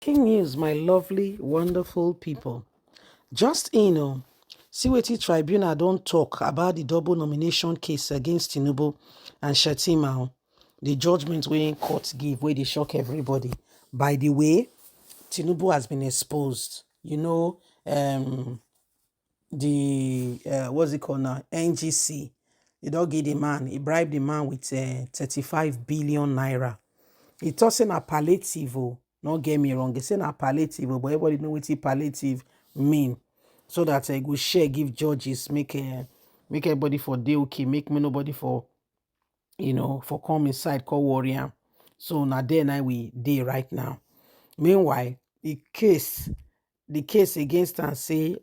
Breaking news, my lovely, wonderful people. Just see what the tribunal don't talk about the double nomination case against Tinubu and Shettima. The judgment wey court give, where they shock everybody. By the way, Tinubu has been exposed. The what's it called now? NGC. They don't give the man. He bribed the man with 35 billion naira. He talk say na palliative o. No get me wrong. He say na palliative o, but everybody know wetin palliative mean. So that go share give judges, make everybody for dey okay, make me nobody for for come inside, call warrior. So na there now we dey right now. Meanwhile, the case against am say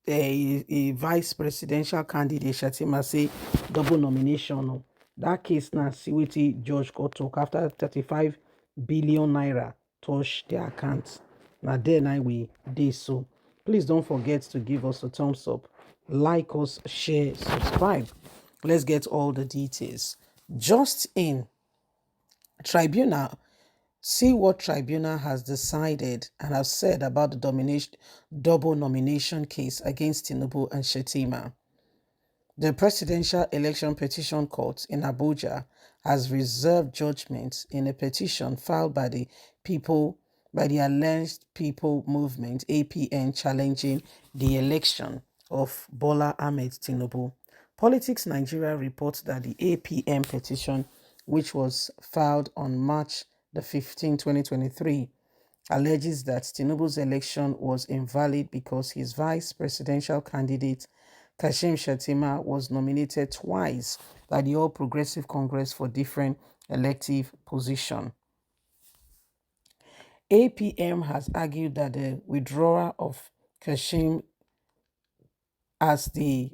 a vice presidential candidate Shettima say double nomination. That case now see wetin judge court talk after 35 billion naira touch their account. Now there now we dey so. Please don't forget to give us a thumbs up, like us, share, subscribe. Let's get all the details. Just in tribunal, see what tribunal has decided and have said about the double nomination case against Tinubu and Shettima. The Presidential Election Petition Court in Abuja has reserved judgment in a petition filed by the alleged People Movement APM challenging the election of Bola Ahmed Tinubu. Politics Nigeria reports that the APM petition, which was filed on March the 15th, 2023, alleges that Tinubu's election was invalid because his vice presidential candidate Kashim Shettima was nominated twice by the All Progressive Congress for different elective positions. APM has argued that the withdrawal of Kashim as the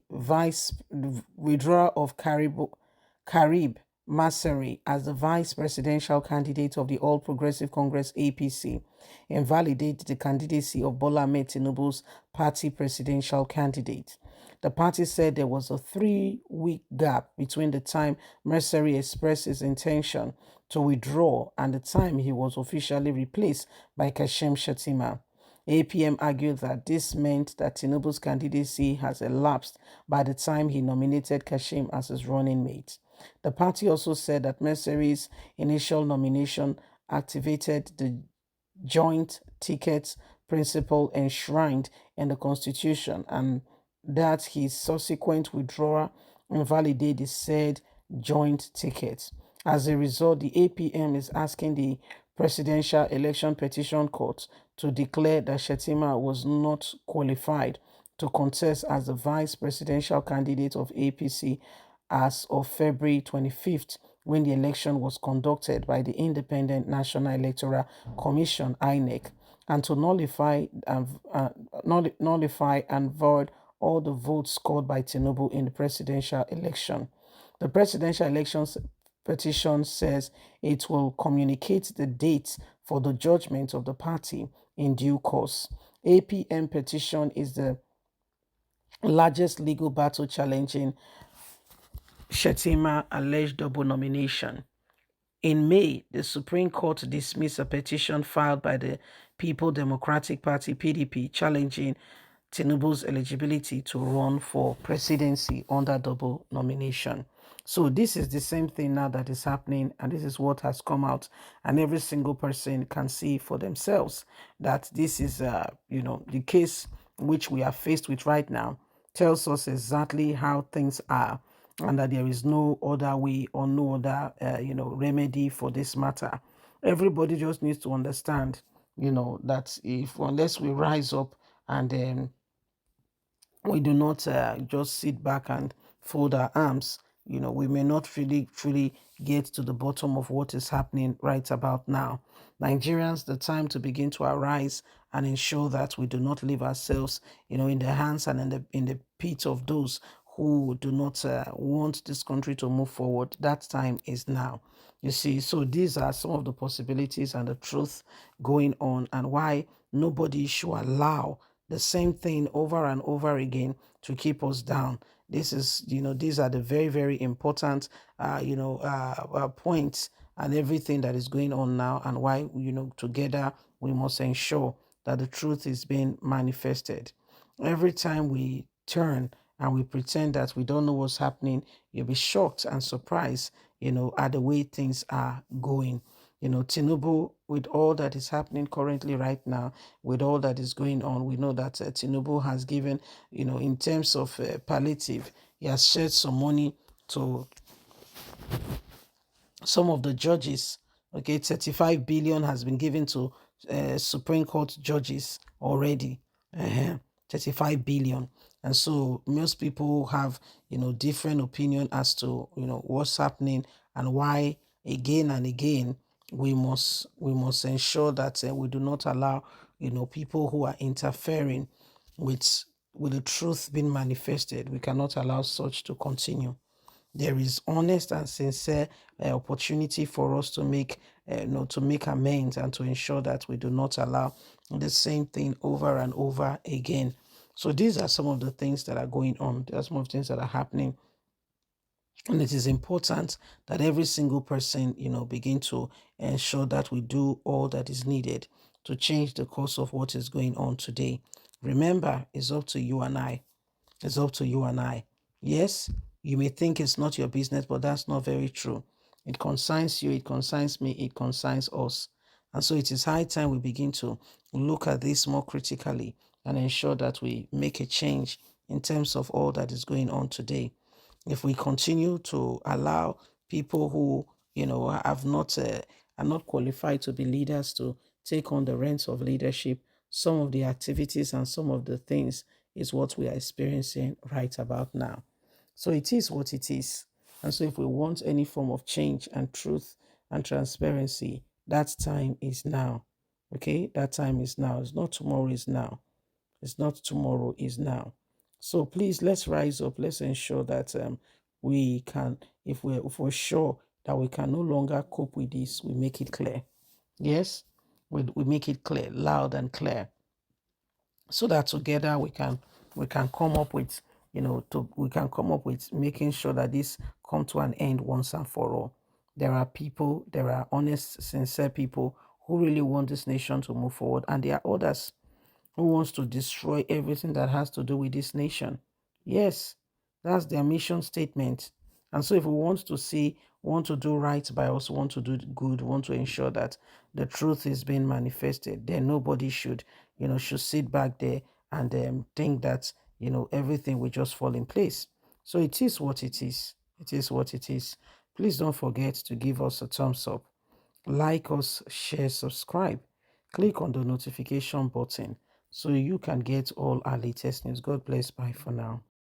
withdrawal of Karib Masari as the vice presidential candidate of the All Progressive Congress APC invalidated the candidacy of Bola Ahmed Tinubu's party presidential candidate. The party said there was a 3-week gap between the time Masari expressed his intention to withdraw and the time he was officially replaced by Kashim Shettima. APM argued that this meant that Tinubu's candidacy has elapsed by the time he nominated Kashim as his running mate. The party also said that Masari's initial nomination activated the joint ticket principle enshrined in the Constitution and that his subsequent withdrawal invalidated the said joint ticket. As a result, the APM is asking the Presidential Election Petition Court to declare that Shettima was not qualified to contest as the vice presidential candidate of APC as of February 25th, when the election was conducted by the Independent National Electoral Commission (INEC), and to nullify and void all the votes scored by Tinubu in the presidential election. The presidential elections petition says it will communicate the dates for the judgment of the party in due course. APM petition is the largest legal battle challenging Shettima alleged double nomination. In May, the Supreme Court dismissed a petition filed by the People Democratic Party (PDP) challenging Tinubu's eligibility to run for presidency under double nomination. So this is the same thing now that is happening, and this is what has come out, and every single person can see for themselves that this is the case which we are faced with right now tells us exactly how things are, and that there is no other way or no other remedy for this matter. Everybody just needs to understand that unless we rise up and we do not just sit back and fold our arms, we may not really truly get to the bottom of what is happening right about now. Nigerians, the time to begin to arise and ensure that we do not leave ourselves, in the hands and in the pit of those who do not want this country to move forward. That time is now. You see, so these are some of the possibilities and the truth going on, and why nobody should allow the same thing over and over again to keep us down. This is, these are the very, very important, points and everything that is going on now, and why, together we must ensure that the truth is being manifested. Every time we turn and we pretend that we don't know what's happening, you'll be shocked and surprised, at the way things are going. Tinubu, with all that is happening currently right now, with all that is going on, we know that Tinubu has given, in terms of palliative, he has shared some money to some of the judges. Okay, 35 billion has been given to Supreme Court judges already. 35 billion. And so most people have, different opinion as to, what's happening and why again and again we must ensure that we do not allow, people who are interfering with the truth being manifested. We cannot allow such to continue. There is honest and sincere opportunity for us to make amends and to ensure that we do not allow the same thing over and over again. So these are some of the things that are going on. There are some of the things that are happening. And it is important that every single person, begin to ensure that we do all that is needed to change the course of what is going on today. Remember, it's up to you and I. It's up to you and I. Yes, you may think it's not your business, but that's not very true. It concerns you, it concerns me, it concerns us. And so it is high time we begin to look at this more critically and ensure that we make a change in terms of all that is going on today. If we continue to allow people who, are not qualified to be leaders to take on the reins of leadership, some of the activities and some of the things is what we are experiencing right about now. So it is what it is. And so if we want any form of change and truth and transparency, that time is now. Okay? That time is now. It's not tomorrow, is now. It's not tomorrow, is now. So please, let's rise up. Let's ensure that we can, if we're sure that we can no longer cope with this, we make it clear. Yes? We make it clear, loud and clear, so that together we can come up with, we can come up with making sure that this come to an end once and for all. There are honest, sincere people who really want this nation to move forward, and there are others who wants to destroy everything that has to do with this nation. Yes, that's their mission statement. And so if we want to do right by us, want to do good, want to ensure that the truth is being manifested, then nobody should sit back there and think that, everything will just fall in place. So it is what it is. It is what it is. Please don't forget to give us a thumbs up, like us, share, subscribe. Click on the notification button so you can get all our latest news. God bless. Bye for now.